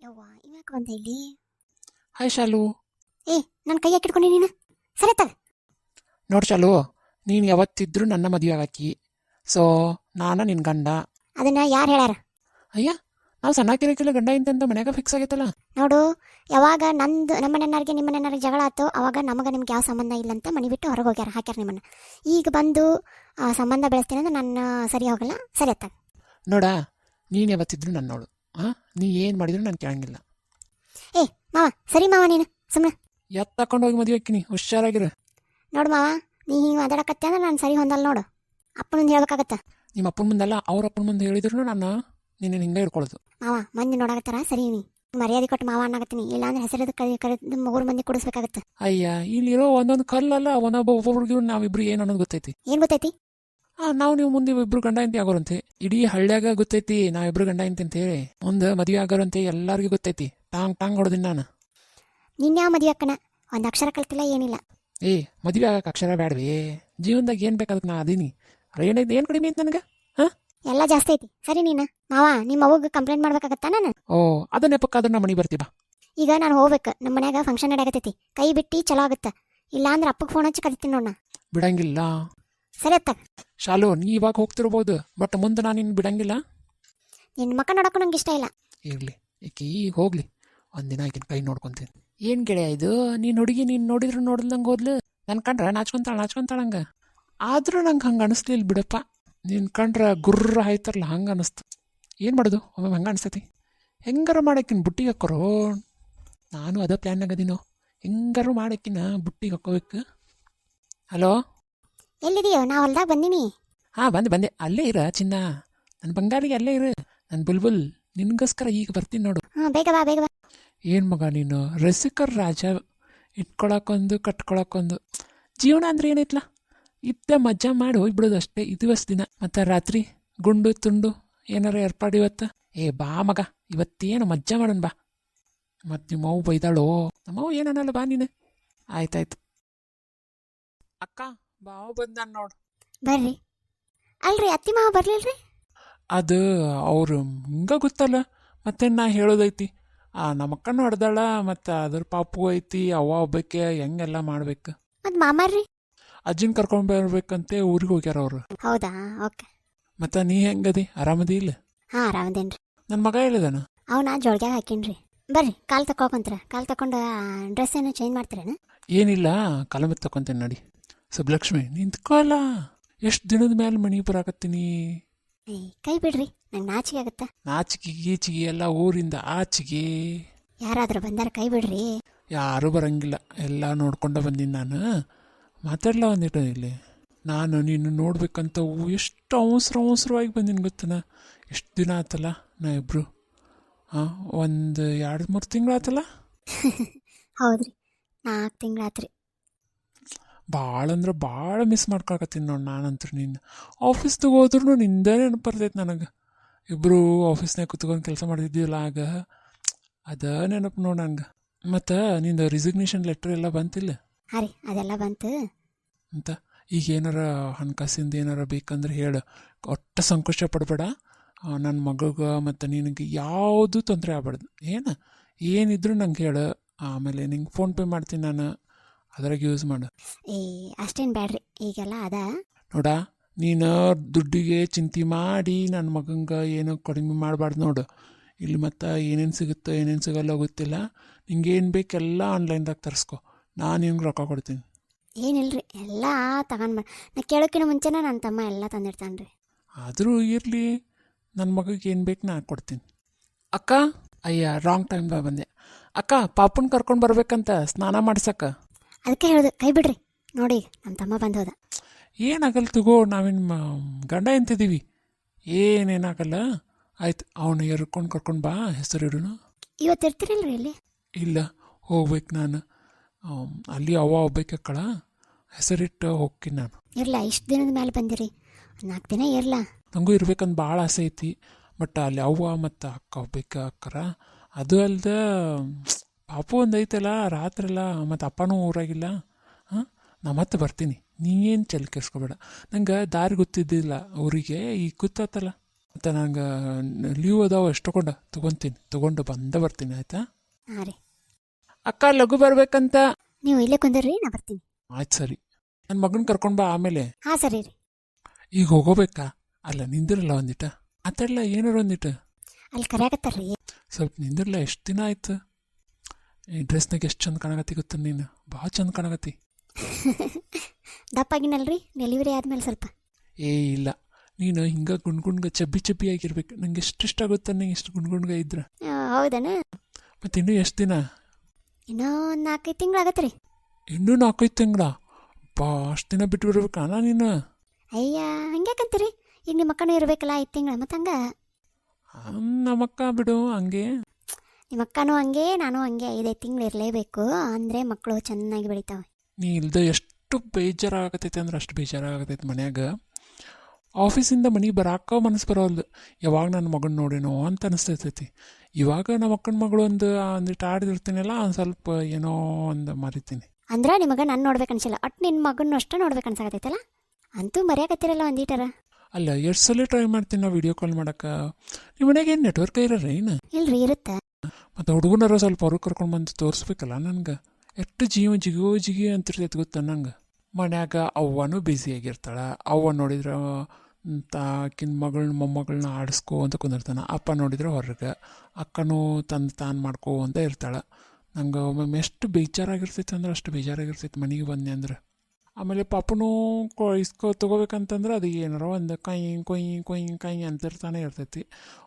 ಯವ್ವ ಇವ್ಯಾಕೆ ಬಂದ ಇಲ್ಲಿ? ಹಾಯ್ ಶಾಲು. ನನ್ನ ಕೈ ಹಾಕಿಟ್ಕೊಂಡಿ ನೀನು ಸರಿ ತಗ. ನೋಡು ಶಾಲು, ನೀನು ಯಾವತ್ತಿದ್ರೂ ನನ್ನ ಮದುವೆ ಆಗಾಕಿ. ಸೊ ನಾನು ನಿನ್ನ ಗಂಡ. ಅದನ್ನ ಯಾರು ಹೇಳ್ಯಾರ? ಅಯ್ಯ, ನಾವು ಸಣ್ಣಕಿರಕ್ಕಿಲ್ಲ ಗಂಡ ಇಂತ ಮನ್ಯಾಗ ಫಿಕ್ಸ್ ಆಗೈತಲ್ಲ. ನೋಡು, ಯಾವಾಗ ನಮ್ಮ ಮನೆಯವ್ರಿಗೆ ನಿಮ್ಮ ಮನೆಯವ್ರಿಗೆ ಜಗಳ ಆಯ್ತು ಅವಾಗ ನಮಗೆ ನಿಮ್ಗೆ ಯಾವ ಸಂಬಂಧ ಇಲ್ಲ ಅಂತ ಮನೆ ಬಿಟ್ಟು ಹೊರಗೆ ಹೋಗ್ಯಾರ, ಹಾಕ್ಯಾರ ನಿಮ್ಮನ್ನು. ಈಗ ಬಂದು ಸಂಬಂಧ ಬೆಳೆಸ್ತೀನಿ ಅಂದ್ರೆ ನನ್ನ ಸರಿ ಹೋಗಲ್ಲ. ಸರಿ ಅತ್ತ ನೋಡ, ನೀನು ಯಾವತ್ತಿದ್ರು ನನ್ನ ನೋಡು. ನೀ ಏನು ಮಾಡಿದ್ರು ನಾನು ಕೇಳಂಗಿಲ್ಲ. ಮಾವ ಸರಿ ಮಾವ, ನೀನು ಸುಮ್ಮನೆ ತಕೊಂಡು ಹೋಗಿ ಮದುವೆ ಹಾಕಿನಿ, ಹುಷಾರಾಗಿರು. ನೋಡು ಮಾವ, ನೀ ಹಿಂಗೆ ಮಾತಾಡಕತ್ತೆ ಅಂದ್ರೆ ನಾನು ಸರಿ ಹೊಂದಲ್ಲ ನೋಡು. ಅಪ್ಪನಿಂದ ಹೇಳ್ಬೇಕಾಗತ್ತ. ನಿಮ್ಮ ಅಪ್ಪನ ಮುಂದಲ್ಲ, ಅವ್ರ ಅಪ್ಪನ ಮುಂದೆ ಹೇಳಿದ್ರು ನಾನು ನಿನ್ನ ಹಿಂಗೆ ಹಿಡ್ಕೊಳ್ಳೋದು. ಮಾವ ಮಂದಿ ನೋಡಾಕತ್ತಾರ, ಸರಿ ನೀ ಮರ್ಯಾದೆ ಕೊಟ್ಟು ಮಾವ ಅನ್ನಕತ್ತೀನಿ, ಇಲ್ಲಾಂದ್ರೆ ಹೆಸರು ಕರೆದು 3 ಮಂದಿ ಕುಡಿಸ್ಬೇಕಾಗತ್ತೆ. ಅಯ್ಯ, ಇಲ್ಲಿರೋ ಒಂದೊಂದು ಕಲ್ಲಲ್ಲ, ಒಬ್ಬೊಬ್ರಿಗೆ ನಾವಿಬ್ರು ಏನು ಅನ್ನೋದು ಗೊತ್ತೈತಿ. ಏನು ಗೊತ್ತೈತಿ? ನಾವು ನೀವು ಮುಂದೆ ಇಬ್ರು ಗಂಡ ಇಂತಿ ಆಗೋರಂತೆ. ಇಡೀ ಹಳ್ಳ್ಯಾಗ ಗೊತ್ತೈತಿ ನಾವಿಬ್ರು ಗಂಡ ಇಂತಿ ಅಂತ ಹೇಳಿ. ಮುಂದೆ ಮದುವೆ ಆಗೋರಂತೆ ಎಲ್ಲರಿಗೂ ಗೊತ್ತೈತಿ. ಟಾಂಗ್ ಹೊಡೆದಿನಿ ನಾನು. ನಿನ್ನ ಯಾವ ಮದುವೆ ಅಕ್ಕನ? ಒಂದು ಅಕ್ಷರ ಕಲ್ತಿಲ್ಲ, ಏನಿಲ್ಲ. ಮದುವೆ ಆಗಕ್ಕೆ ಅಕ್ಷರ ಬೇಡವೇ? ಜೀವನದಾಗ ಏನು ಬೇಕಾದಕ್ಕೆ ನಾ ಅದೀನಿ. ಏನೈತೆ, ಏನು ಕಡಿಮೆ ಐತೆ ನನಗೆ? ಎಲ್ಲ ಜಾಸ್ತಿ ಐತಿ. ಸರಿ ನೀನು ಮಾವ, ನಿಮ್ಮ ಅವ್ಗೆ ಕಂಪ್ಲೇಂಟ್ ಮಾಡ್ಬೇಕಾಗತ್ತಾ ನಾನು? ಅದನ್ನ ನೆಪಕ್ಕಾದ್ರೂ ನಮ್ಮ ಮನೆ ಬರ್ತೀವ. ಈಗ ನಾನು ಹೋಗ್ಬೇಕು, ನಮ್ಮ ಮನ್ಯಾಗ ಫಂಕ್ಷನ್ ನಡೆಯಕತ್ತೈತಿ. ಕೈ ಬಿಟ್ಟು ಚಲೋ ಆಗುತ್ತೆ, ಇಲ್ಲಾಂದ್ರೆ ಅಪ್ಪಗೆ ಫೋನ್ ಹಚ್ಚಿ ಕರಿತೀನಿ ನೋಡ. ಬಿಡಂಗಿಲ್ಲ. ಸರಿ ಅತ್ತ ಶಾಲು, ನೀ ಇವಾಗ ಹೋಗ್ತಿರ್ಬೋದು, ಬಟ್ ಮುಂದೆ ನಾನು ನಿನ್ನ ಬಿಡಂಗಿಲ್ಲ. ನಿನ್ನ ಮಕ್ಕ ನೋಡಕ್ಕೂ ನಂಗೆ ಇಷ್ಟ ಇಲ್ಲ. ಇರಲಿ, ಈಕೆ ಈಗ ಹೋಗ್ಲಿ, ಒಂದಿನ ಆಕಿನ ಕೈ ನೋಡ್ಕೊಂತೀನಿ. ಏನು ಗೆಳೆಯ ಇದು, ನೀನು ಹುಡುಗಿ ನೀನು ನೋಡಿದ್ರು ನೋಡಿದಂಗೆ ಹೋದ್ಲು. ನನ್ನ ಕಂಡ್ರೆ ನಾಚ್ಕೊಂತಾಳಂಗೆ. ಆದರೂ ನಂಗೆ ಹಂಗೆ ಅನಿಸ್ಲಿಲ್ಲ ಬಿಡಪ್ಪ. ನಿನ್ನ ಕಂಡ್ರೆ ಗುರ್ರ ಆಯ್ತಾರಲ್ಲ ಹಂಗೆ ಅನಿಸ್ತು. ಏನು ಮಾಡೋದು, ಒಮ್ಮೆ ಹಂಗೆ ಅನಿಸ್ತೈತಿ. ಹೆಂಗಾರ ಮಾಡಕ್ಕಿನ ಬುಟ್ಟಿಗೆ ಹಾಕೋರು. ನಾನು ಅದೇ ಪ್ಲ್ಯಾನ್ನಾಗದೀನೋ, ಹೆಂಗಾರು ಮಾಡಕ್ಕಿನ ಬುಟ್ಟಿಗೆ ಹಾಕೋಬೇಕು. ಹಲೋ, ಎಲ್ಲಿದೆಯೋ? ನಾ ಹೊಲ್ದಾಗ ಬಂದೀನಿ. ಬಂದೆ. ಅಲ್ಲೇ ಇರ ಚಿನ್ನ, ನನ್ನ ಬಂಗಾರಿಗೆ ಅಲ್ಲೇ ಇರು. ನನ್ನ ಬುಲ್ಬುಲ್, ನಿನ್ಗೋಸ್ಕರ ಈಗ ಬರ್ತೀನಿ ನೋಡು. ಬೇಗ ಬಾ. ಏನು ಮಗ ನೀನು, ರಸಿಕರ್ ರಾಜ. ಇಟ್ಕೊಳಕ್ಕೊಂದು ಕಟ್ಕೊಳಕ್ಕೊಂದು. ಜೀವನ ಅಂದ್ರೆ ಏನೈತ್ಲ, ಇದ್ದ ಮಜಾ ಮಾಡಿ ಹೋಗ್ಬಿಡೋದು ಅಷ್ಟೇ. ದಿವಸ ದಿನ ಮತ್ತು ರಾತ್ರಿ ಗುಂಡು ತುಂಡು ಏನಾರ ಏರ್ಪಾಡು ಇವತ್ತು. ಬಾ ಮಗ, ಇವತ್ತೇನು ಮಜ್ಜಾ ಮಾಡೋಣ ಬಾ. ಮತ್ತು ನಿಮ್ಮವ್ವ ಬೈದಾಳೋ? ನಮ್ಮವ್ವ ಏನನ್ನಲ್ಲ, ಬಾ ನೀನು. ಆಯ್ತಾಯ್ತು ಅಕ್ಕ, ಬಾವು ಬಂದ ನೋಡು. ಬರ್ರಿ. ಅಲ್ರಿ ಅತ್ತಿ ಮಾವ ಬರ್ಲಿಲ್ರಿ? ಅದು ಅವ್ರು ಹಿಂಗ ಗೊತ್ತಲ್ಲ, ಮತ್ತೆ ನಾ ಹೇಳೋದೈತಿ. ನಮ್ಮಕ್ಕನ ಹೊಡೆದಾಳ, ಮತ್ತು ಅದ್ರ ಪಾಪು ಐತಿ, ಅವ್ವ ಒಬ್ಬಕ್ಕೆ ಹೆಂಗೆಲ್ಲ ಮಾಡ್ಬೇಕು. ಮತ್ತು ಮಾಮಾರ್ರಿ? ಅಜ್ಜಿನ ಕರ್ಕೊಂಡು ಬರ್ಬೇಕಂತೆ ಊರಿಗೆ ಹೋಗ್ಯಾರ ಅವರು. ಹೌದಾ, ಓಕೆ. ಮತ್ತು ನೀ ಹೆಂಗದಿ, ಆರಾಮದಿ ಇಲ್ಲ? ಆರಾಮದೇನ್ರಿ. ನನ್ನ ಮಗ ಹೇಳಿದಾನ? ಅವನ ಜೋಳ್ಗ್ಯಾಗ ಹಾಕಿನ್ರಿ. ಬರ್ರಿ, ಕಾಲು ತಕೊಂತೀರ. ಕಾಲು ತಕೊಂಡು ಡ್ರೆಸ್ ಏನು ಚೇಂಜ್ ಮಾಡ್ತೀರೇನ? ಏನಿಲ್ಲ, ಕಾಲಂಬತ್ತು ತಕೊಂತೇನೆ ನಡಿ. ಸುಬ್ಲಕ್ಷ್ಮಿ ನಿಂತ್ಕೊಳ್ಳ, ಎಷ್ಟು ದಿನದ ಮೇಲೆ ಮನೆಗೆ ಬರಾಕತ್ತೀನಿ. ಕೈ ಬಿಡ್ರಿ, ನಂಗೆ ನಾಚಿಕೆ ಆಗುತ್ತೆ. ನಾಚಿಕೆ ಗೀಚಿಗೆ ಎಲ್ಲ ಊರಿಂದ ಆಚಿಗೆ. ಯಾರಾದರೂ ಬಂದಾರ ಕೈ ಬಿಡ್ರಿ. ಯಾರೂ ಬರಂಗಿಲ್ಲ, ಎಲ್ಲ ನೋಡ್ಕೊಂಡ ಬಂದೀನಿ ನಾನು. ಮಾತಾಡ್ಲ ಒಂದಿಟ್ಟು ಇಲ್ಲಿ. ನಾನು ನೀನು ನೋಡ್ಬೇಕಂತ ಎಷ್ಟು ಅವಸರವಾಗಿ ಬಂದೀನಿ ಗೊತ್ತನ. ಎಷ್ಟು ದಿನ ಆತಲ್ಲ ನಾ ಇಬ್ರು. ಒಂದು 2-3 ತಿಂಗಳು ಆತಲ್ಲ. ಹೌದ್ರಿ, 4 ತಿಂಗಳಾತ್ರಿ. ಭಾಳ ಅಂದ್ರೆ ಭಾಳ ಮಿಸ್ ಮಾಡ್ಕೊಳಕತ್ತೀನಿ ನೋಡಿ ನಾನಂತೂ. ನೀನು ಆಫೀಸ್ದಾಗ ಹೋದ್ರೂ ನಿಂದೇ ನೆನಪು ಬರ್ತೈತೆ ನನಗೆ. ಇಬ್ಬರು ಆಫೀಸ್ನಾಗ ಕುತ್ಕೊಂಡು ಕೆಲಸ ಮಾಡ್ತಿದ್ದೀವಲ್ಲ ಆಗ, ಅದ ನೆನಪು ನೋಡಿ ನಂಗೆ. ಮತ್ತು ನಿಂದು ರಿಸಿಗ್ನೇಷನ್ ಲೆಟ್ರ್ ಎಲ್ಲ ಬಂತಿಲ್ಲ? ಹಾಂ ರೀ, ಅದೆಲ್ಲ ಬಂತು. ಅಂತ ಈಗ ಏನಾರ ಹಣಕಾಸಿಂದ ಏನಾರ ಬೇಕಂದ್ರೆ ಹೇಳು, ಒಟ್ಟು ಸಂಕೋಚ ಪಡಬೇಡ. ನನ್ನ ಮಗಗೆ ಮತ್ತು ನಿನಗೆ ಯಾವುದೂ ತೊಂದರೆ ಆಗ್ಬಾರ್ದು. ಏನಿದ್ರು ನಂಗೆ ಹೇಳು, ಆಮೇಲೆ ನಿಂಗೆ ಫೋನ್ಪೇ ಮಾಡ್ತೀನಿ ನಾನು, ಅದ್ರಾಗ ಯೂಸ್ ಮಾಡು. ಅಷ್ಟೇನು ಬೇಡ್ರಿ, ಈಗೆಲ್ಲ ಅದ. ನೋಡ, ನೀನು ದುಡ್ಡಿಗೆ ಚಿಂತೆ ಮಾಡಿ ನನ್ನ ಮಗಂಗೆ ಏನೋ ಕಡಿಮೆ ಮಾಡಬಾರ್ದು ನೋಡು. ಇಲ್ಲಿ ಮತ್ತು ಏನೇನು ಸಿಗುತ್ತೋ ಏನೇನು ಸಿಗಲ್ಲ ಗೊತ್ತಿಲ್ಲ. ನಿಂಗೇನು ಬೇಕೆಲ್ಲ ಆನ್ಲೈನ್ದಾಗ ತರಿಸ್ಕೊ, ನಾನು ನಿಮ್ಗೆ ರೊಕ್ಕ ಕೊಡ್ತೀನಿ. ಏನಿಲ್ರಿ, ಎಲ್ಲ ತಗೊಂಡು ನಾ ಕೇಳೋಕ್ಕಿಂತ ಮುಂಚೆನೇ ನನ್ನ ತಮ್ಮ ಎಲ್ಲ ತಂದಿರ್ತಾನೆ ರೀ. ಆದರೂ ಇರಲಿ, ನನ್ನ ಮಗಗೆ ಏನು ಬೇಕು ನಾನು ಕೊಡ್ತೀನಿ. ಅಕ್ಕ, ಅಯ್ಯ ರಾಂಗ್ ಟೈಮ್ದಾಗ ಬಂದೆ. ಅಕ್ಕ, ಪಾಪುನ ಕರ್ಕೊಂಡು ಬರ್ಬೇಕಂತ ಸ್ನಾನ ಮಾಡ್ಸಕ್ಕ. ಅದಕ್ಕೆ ಹೇಳೋದು, ಕೈ ಬಿಡ್ರಿ. ನೋಡಿ, ನಮ್ಮ ತಮ್ಮ ಬಂದು ಹೋದ. ಏನಾಗಲ್ಲ ತಗೋ, ನಾವಿನ್ನು ಗಂಡ ಎಂತಿದ್ದೀವಿ, ಏನೇನಾಗಲ್ಲ. ಆಯ್ತು, ಅವನು ಎರ್ಕೊಂಡು ಕರ್ಕೊಂಡು ಬಾ, ಹೆಸರಿಡೋಣ. ಇವತ್ತು ಇರ್ತೀರಲ್ರಿ ಇಲ್ಲಿ? ಇಲ್ಲ, ಹೋಗ್ಬೇಕು ನಾನು. ಅಲ್ಲಿ ಅವ್ವ ಹೋಗ್ಬೇಕಕ್ಕಳ, ಹೆಸರಿಟ್ಟು ಹೋಗ್ತೀನಿ ನಾನು. ಇರಲ್ಲ, ಇಷ್ಟು ದಿನದ ಮೇಲೆ ಬಂದಿರಿ, 4 ದಿನ ಇರಲ್ಲ. ನನಗೂ ಇರ್ಬೇಕಂತ ಭಾಳ ಆಸೆ ಐತಿ. ಬಟ್ ಅಲ್ಲಿ ಅವ್ವ ಮತ್ತು ಅಕ್ಕ ಹೋಗ್ಬೇಕು ಅಕ್ಕರ. ಅದು ಅಲ್ದೆ ಪಾಪು ಒಂದು ಐತಲ್ಲ ರಾತ್ರೆಲ್ಲ, ಮತ್ತು ಅಪ್ಪನೂ ಊರಾಗಿಲ್ಲ. ನಾ ಮತ್ತೆ ಬರ್ತೀನಿ, ನೀನೇನು ಕೆಸ್ಕೊಬೇಡ. ನಂಗೆ ದಾರಿ ಗೊತ್ತಿದ್ದಿಲ್ಲ ಊರಿಗೆ, ಈಗ ಗೊತ್ತಾತಲ್ಲ. ಮತ್ತು ನಂಗೆ ಲೀವ್ ಅದಾವ ಎಷ್ಟು ತೊಗೊಂಡು ಬರ್ತೀನಿ ಆಯಿತಾ. ಹಾಂ ರೀ, ಅಕ್ಕ ಲಘು ಬರ್ಬೇಕಂತ. ನೀವು ಇಲ್ಲೇ ಕುಂದಿರ್ರಿ, ನಾ ಬರ್ತೀನಿ. ಆಯ್ತು ಸರಿ, ನನ್ನ ಮಗನ ಕರ್ಕೊಂಡು ಬಾ ಆಮೇಲೆ. ಹಾಂ ಸರಿ ರೀ. ಈಗ ಹೋಗೋಬೇಕಾ? ಅಲ್ಲ ನಿಂದಿರಲ್ಲ ಒಂದಿಟ ಮಾತಾಡಲ್ಲ, ಏನಾರು ಒಂದಿಟ್ಟು ಅಲ್ಲಿ ಕರೆಯಾಕತ್ತಾರ್ರಿ. ಸ್ವಲ್ಪ ನಿಂದಿರಲ್ಲ. ಎಷ್ಟು ದಿನ ಆಯ್ತು? ಈ ಡ್ರೆಸ್ನಾಗ ಎಷ್ಟು ಚಂದ ಕಾಣಕತ್ತಿ ಗೊತ್ತ ನೀನು, ಭಾಳ ಚಂದ ಕಾಣಕತ್ತಿ. ದಪ್ಪಾಗಿನಲ್ರಿ, ಡೆಲಿವರಿ ಆದ್ಮೇಲೆ ಸ್ವಲ್ಪ. ಏ ಇಲ್ಲ, ನೀನು ಹಿಂಗೆ ಗುಂಡ್ಗುಂಡ್ಗೆ ಚಬ್ಬಿ ಆಗಿರ್ಬೇಕು. ನಂಗೆ ಎಷ್ಟು ಇಷ್ಟ ಆಗುತ್ತೆ ನಂಗೆ ಇಷ್ಟು ಗುಂಡ್ಗುಂಡ್ಗೆ ಇದ್ರೆ. ಹೌದನ? ಮತ್ತು ಇನ್ನೂ ಎಷ್ಟು ದಿನ? ಇನ್ನೂ ಒಂದು 4-5 ತಿಂಗಳಾಗತ್ತೆ ರೀ. ಇನ್ನೂ 4-5 ತಿಂಗಳ? ಬಾ, ಅಷ್ಟು ದಿನ ಬಿಟ್ಟು ಬಿಡ್ಬೇಕಾ ನೀನು? ಅಯ್ಯ, ಹಂಗ್ಯಾಕಂತೀರಿ? ಈಗ ನಿಮ್ಮ ಅಕ್ಕನೂ ಇರಬೇಕಲ್ಲ 5 ತಿಂಗಳು, ಮತ್ತು ಹಂಗೆ ನಮ್ಮಕ್ಕ ಬಿಡು ಹಂಗೆ. ನಿಮ್ಮ ಅಕ್ಕನೂ ಹಂಗೆ, ನಾನು ಹಂಗೆ 5-5 ತಿಂಗಳು ಇರಲೇಬೇಕು, ಅಂದರೆ ಮಕ್ಕಳು ಚೆನ್ನಾಗಿ ಬೆಳಿತಾವೆ. ನೀ ಇಲ್ದ ಎಷ್ಟು ಬೇಜಾರಾಗತೈತೆ ಅಂದ್ರೆ ಅಷ್ಟು ಬೇಜಾರಾಗತೈತೆ ಮನ್ಯಾಗ. ಆಫೀಸಿಂದ ಮನೆಗೆ ಬರಾಕ ಮನಸ್ಸು ಬರೋಲ್ದು. ಯಾವಾಗ ನನ್ನ ಮಗನ ನೋಡೇನೋ ಅಂತ ಅನಿಸ್ತೈತೈತಿ. ಇವಾಗ ನಮ್ಮ ಅಕ್ಕನ ಮಗಳು ಒಂದಿಟ್ಟು ಆಡಿದಿರ್ತೀನಲ್ಲ, ಒಂದು ಸ್ವಲ್ಪ ಏನೋ ಒಂದು ಮರಿತೀನಿ. ಅಂದ್ರೆ ನಿಮಗೆ ನಾನು ನೋಡ್ಬೇಕು ಅನ್ಸಿಲ್ಲ, ಒಟ್ಟು ನಿನ್ನ ಮಗನ ಅಷ್ಟೇ ನೋಡ್ಬೇಕು ಅನ್ಸಾಕತ್ತೈತಲ್ಲ. ಅಂತೂ ಮರೆಯಾಕತ್ತಿರಲ್ಲ ಒಂದೀಟರ. ಅಲ್ಲ, ಎಷ್ಟು ಸಲ ಟ್ರೈ ಮಾಡ್ತೀನಿ ನಾವು ವಿಡಿಯೋ ಕಾಲ್ ಮಾಡೋಕೆ. ನಿಮ್ಮ ಮನೆಗೆ ಏನು ನೆಟ್ವರ್ಕ್ ಇರೋರಿ ಏನು? ಇಲ್ರಿ, ಇರುತ್ತೆ. ಮತ್ತು ಹುಡುಗನಾರ ಸ್ವಲ್ಪ ಹೊರಗೆ ಕರ್ಕೊಂಡು ಬಂದು ತೋರಿಸ್ಬೇಕಲ್ಲ ನನಗೆ. ಎಷ್ಟು ಜಿಗಿ ಅಂತಿರ್ತೈತೆ ಗೊತ್ತ ನಂಗೆ. ಮನ್ಯಾಗ ಅವ್ವನೂ ಬ್ಯುಸಿಯಾಗಿರ್ತಾಳೆ. ಅವ್ವ ನೋಡಿದ್ರೆ ಆಕಿನ ಮೊಮ್ಮಗಳನ್ನ ಆಡಿಸ್ಕೋ ಅಂತ ಕುಂದಿರ್ತಾನೆ. ಅಪ್ಪ ನೋಡಿದ್ರೆ ಹೊರಗೆ, ಅಕ್ಕನೂ ತಾನು ಮಾಡ್ಕೋ ಅಂತ ಇರ್ತಾಳೆ. ನಂಗೆ ಒಮ್ಮೊಮ್ಮೆ ಎಷ್ಟು ಬೇಜಾರಾಗಿರ್ತೈತೆ ಅಂದ್ರೆ ಅಷ್ಟು ಬೇಜಾರಾಗಿರ್ತೈತೆ ಮನೆಗೆ ಬಂದೆ ಅಂದ್ರೆ. ಆಮೇಲೆ ಪಾಪನೂ ತೊಗೋಬೇಕಂತಂದ್ರೆ ಅದು ಏನಾರೋ ಒಂದು ಕೊಯ್ ಅಂತಿರ್ತಾನೆ ಇರ್ತೈತಿ.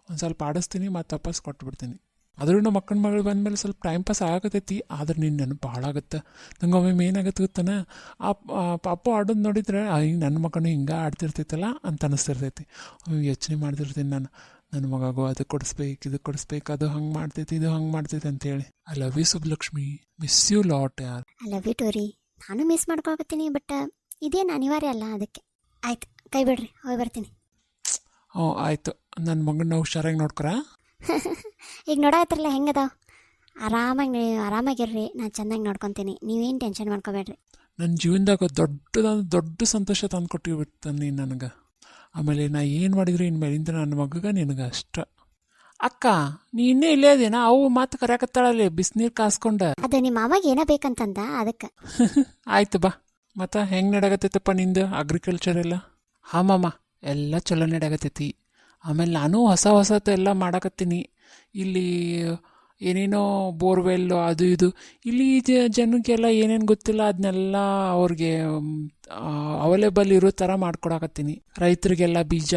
ಒಂದು ಸ್ವಲ್ಪ ಆಡಿಸ್ತೀನಿ ಮತ್ತು ವಾಪಸ್ ಕೊಟ್ಬಿಡ್ತೀನಿ. ಆದರೂ ನಮ್ಮ ಅಕ್ಕನ ಮಗಳು ಬಂದಮೇಲೆ ಸ್ವಲ್ಪ ಟೈಮ್ ಪಾಸ್ ಆಗತೈತಿ. ಆದ್ರೆ ನಿನ್ನ ನೆನಪು ಭಾಳ ಆಗುತ್ತೆ ನಂಗೆ. ಒಮ್ಮೆ ಏನಾಗುತ್ತೆ ಗೊತ್ತಾನ, ಪಾಪು ಆಡೋದು ನೋಡಿದ್ರೆ ಈಗ ನನ್ನ ಮಗನೂ ಹಿಂಗೆ ಆಡ್ತಿರ್ತೈತಲ್ಲ ಅಂತ ಅನಿಸ್ತಿರ್ತೈತಿ. ಯೋಚನೆ ಮಾಡ್ತಿರ್ತೀನಿ ನಾನು, ನನ್ನ ಮಗಗೂ ಅದು ಕೊಡಿಸ್ಬೇಕು, ಇದು ಕೊಡಿಸ್ಬೇಕು, ಅದು ಹಂಗೆ ಮಾಡ್ತೈತಿ, ಇದು ಹಂಗೆ ಮಾಡ್ತೈತಿ ಅಂತೇಳಿ. I love you Subbulakshmi, miss you lot ಯಾರ್. ಐ ಲವ್ ಯು ಟು ರೀ. ನಾನು ಮಿಸ್ ಮಾಡ್ಕೊಳಕತ್ತೀನಿ, ಬಟ್ ಇದೇನು ಅನಿವಾರ್ಯ ಅಲ್ಲ, ಅದಕ್ಕೆ. ಆಯ್ತು, ಕೈ ಬಿಡ್ರಿ, ಹೋಗಿ ಬರ್ತೀನಿ. ಹ್ಞೂ ಆಯಿತು, ನನ್ನ ಮಗನ ಹುಷಾರಾಗಿ ನೋಡ್ಕೊರ. ಈಗ ನೋಡಾತ್ರಲ್ಲ ಹೆಂಗದಾವ, ಆರಾಮಾಗಿರ್ರಿ. ನಾನು ಚೆನ್ನಾಗಿ ನೋಡ್ಕೊತೀನಿ, ನೀವೇನು ಟೆನ್ಷನ್ ಮಾಡ್ಕೋಬೇಡ್ರಿ. ನನ್ನ ಜೀವನದಾಗ ದೊಡ್ಡ ಸಂತೋಷ ತಂದು ಕೊಟ್ಟಿಬಿಡ್ತಾನೆ ನೀನು ನನಗೆ. ಆಮೇಲೆ ನಾ ಏನು ಮಾಡಿದ್ರು ಇನ್ಮೇಲಿಂದ ನನ್ನ ಮಗಗೆ ನಿನಗೆ ಅಷ್ಟ. ಅಕ್ಕ, ನೀ ಇನ್ನೇ ಇಲ್ಲೇ ಅದೇನಾ? ಅವು ಮಾತು ಕರೆಯಕತ್ತಾಳಲ್ಲಿ ಬಿಸಿನೀರು ಕಾಸ್ಕೊಂಡ. ಅದು ನಿಮ್ಮ ಮಾಮಗೆ ಏನೋ ಬೇಕಂತಂದ, ಅದಕ್ಕೆ. ಆಯ್ತು ಬಾ. ಮತ್ತು ಹೆಂಗೆ ನಡಗತ್ತೈತಪ್ಪ ನಿಂದು ಅಗ್ರಿಕಲ್ಚರ್ ಎಲ್ಲ? ಹಾಂ ಮಾಮ, ಎಲ್ಲ ಚಲೋ ನಡಗತ್ತೈತಿ. ಆಮೇಲೆ ನಾನು ಹೊಸತು ಎಲ್ಲ ಮಾಡಕತ್ತೀನಿ. ಇಲ್ಲಿ ಏನೇನೋ ಬೋರ್ವೆಲ್ಲು ಅದು ಇದು, ಇಲ್ಲಿ ಜನಕ್ಕೆಲ್ಲ ಏನೇನು ಗೊತ್ತಿಲ್ಲ ಅದನ್ನೆಲ್ಲ ಅವ್ರಿಗೆ ಅವೈಲೇಬಲ್ ಇರೋ ಥರ ಮಾಡ್ಕೊಡಕತ್ತೀನಿ. ರೈತರಿಗೆಲ್ಲ ಬೀಜ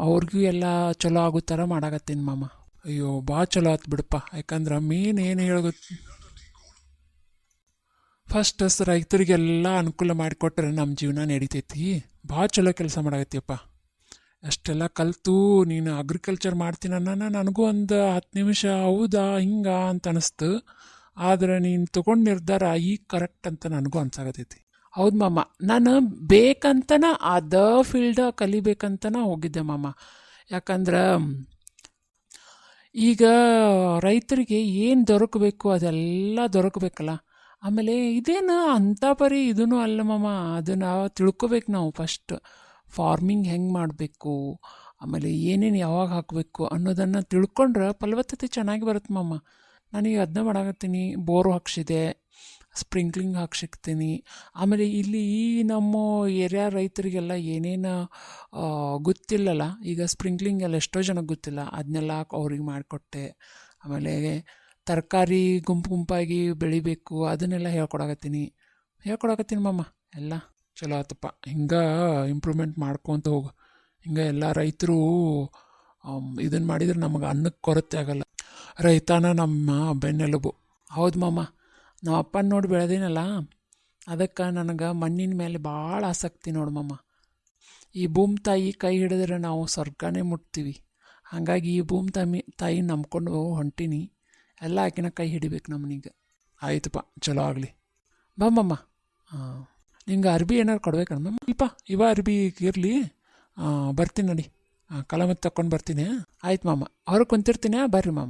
ಅವ್ರಿಗೂ ಎಲ್ಲ ಚಲೋ ಆಗೋ ಥರ ಮಾಡಕತ್ತೀನಿ ಮಾಮ. ಅಯ್ಯೋ, ಭಾಳ ಚಲೋ ಆಯ್ತು ಬಿಡಪ್ಪ. ಯಾಕಂದ್ರೆ ಮೇನ್ ಏನು ಹೇಳೋದು, ಫಸ್ಟ್ ರೈತರಿಗೆಲ್ಲ ಅನುಕೂಲ ಮಾಡಿಕೊಟ್ರೆ ನಮ್ಮ ಜೀವನ ನಡಿತೈತಿ. ಭಾಳ ಚಲೋ ಕೆಲಸ ಮಾಡಕತ್ತೀಯಪ್ಪ. ಅಷ್ಟೆಲ್ಲ ಕಲಿತು ನೀನು ಅಗ್ರಿಕಲ್ಚರ್ ಮಾಡ್ತೀನನ್ನ ನನಗೂ ಒಂದು 10 ನಿಮಿಷ ಹೌದಾ ಹಿಂಗ ಅಂತ ಅನಿಸ್ತು. ಆದರೆ ನೀನು ತೊಗೊಂಡು ನಿರ್ಧಾರ ಈಗ ಕರೆಕ್ಟ್ ಅಂತ ನನಗೂ ಅನ್ಸಾಕತ್ತೈತಿ. ಹೌದು ಮಾಮ, ನಾನು ಬೇಕಂತನ ಅದ ಫೀಲ್ಡ್ ಕಲಿಬೇಕಂತನ ಹೋಗಿದ್ದೆ ಮಾಮ. ಯಾಕಂದ್ರೆ ಈಗ ರೈತರಿಗೆ ಏನು ದೊರಕಬೇಕು ಅದೆಲ್ಲ ದೊರಕಬೇಕಲ್ಲ. ಆಮೇಲೆ ಇದೇನು ಅಂಥ ಪರಿ ಇದೂ ಅಲ್ಲ ಮಾಮ, ಅದನ್ನು ತಿಳ್ಕೊಬೇಕು ನಾವು. ಫಸ್ಟ್ ಫಾರ್ಮಿಂಗ್ ಹೆಂಗೆ ಮಾಡಬೇಕು, ಆಮೇಲೆ ಏನೇನು ಯಾವಾಗ ಹಾಕಬೇಕು ಅನ್ನೋದನ್ನು ತಿಳ್ಕೊಂಡ್ರೆ ಫಲವತ್ತತೆ ಚೆನ್ನಾಗಿ ಬರುತ್ತೆ ಮಾಮ. ನನಗೆ ಅದನ್ನ ಮಾಡಾಕತ್ತೀನಿ. Bore ಹಾಕ್ಸಿದೆ, sprinkling ಹಾಕ್ಸಿಕ್ತೀನಿ. ಆಮೇಲೆ ಇಲ್ಲಿ ಈ ನಮ್ಮ ಏರಿಯಾ ರೈತರಿಗೆಲ್ಲ ಏನೇನು ಗೊತ್ತಿಲ್ಲಲ್ಲ, ಈಗ ಸ್ಪ್ರಿಂಕ್ಲಿಂಗ್ ಎಲ್ಲ ಎಷ್ಟೋ ಜನಕ್ಕೆ ಗೊತ್ತಿಲ್ಲ, ಅದನ್ನೆಲ್ಲ ಅವ್ರಿಗೆ ಮಾಡಿಕೊಟ್ಟೆ. ಆಮೇಲೆ ತರಕಾರಿ ಗುಂಪಾಗಿ ಬೆಳಿಬೇಕು ಅದನ್ನೆಲ್ಲ ಹೇಳ್ಕೊಡಕತ್ತೀನಿ ಮಾಮ. ಎಲ್ಲ ಚಲೋ ಆತಪ್ಪ. ಹಿಂಗೆ ಇಂಪ್ರೂವ್ಮೆಂಟ್ ಮಾಡ್ಕೊತ ಹೋಗು. ಹಿಂಗೆ ಎಲ್ಲ ರೈತರು ಇದನ್ನು ಮಾಡಿದ್ರೆ ನಮಗೆ ಅನ್ನಕ್ಕೆ ಕೊರತೆ ಆಗಲ್ಲ. ರೈತನ ನಮ್ಮ ಬೆನ್ನೆಲುಬು. ಹೌದು ಮಾಮ, ನಮ್ಮ ಅಪ್ಪನ ನೋಡಿ ಬೆಳೆದಿನಲ್ಲ, ಅದಕ್ಕೆ ನನಗೆ ಮಣ್ಣಿನ ಮೇಲೆ ಭಾಳ ಆಸಕ್ತಿ ನೋಡು ಮಾಮ. ಈ ಭೂಮಿ ತಾಯಿ ಕೈ ಹಿಡಿದ್ರೆ ನಾವು ಸ್ವರ್ಗನೇ ಮುಟ್ತೀವಿ. ಹಾಗಾಗಿ ಈ ಭೂಮಿ ತಾಯಿ ನಂಬ್ಕೊಂಡು ಹೊಂಟೀನಿ. ಎಲ್ಲ ಆಕಿನ ಕೈ ಹಿಡಿಬೇಕು ನಮ್ಮನಿಗೆ. ಆಯ್ತಪ್ಪ, ಚಲೋ ಆಗಲಿ. ಬಾ ಮಾಮ. ನಿಂಗೆ ಅರ್ಬಿ ಏನಾರು ಕೊಡ್ಬೇಕಣ್ಣ ಮಾಮ? ಇಲ್ಪ ಇವ ಅರ್ಬಿ ಇರಲಿ, ಬರ್ತೀನಿ ನೋಡಿ. ಕಲಮತ್ತು ತಗೊಂಡು ಬರ್ತೀನಿ. ಆಯ್ತು ಮಾಮ, ಹೊರಗೆ ಕುಂತಿರ್ತೀನಿ, ಬರ್ರಿ ಮಾಮ.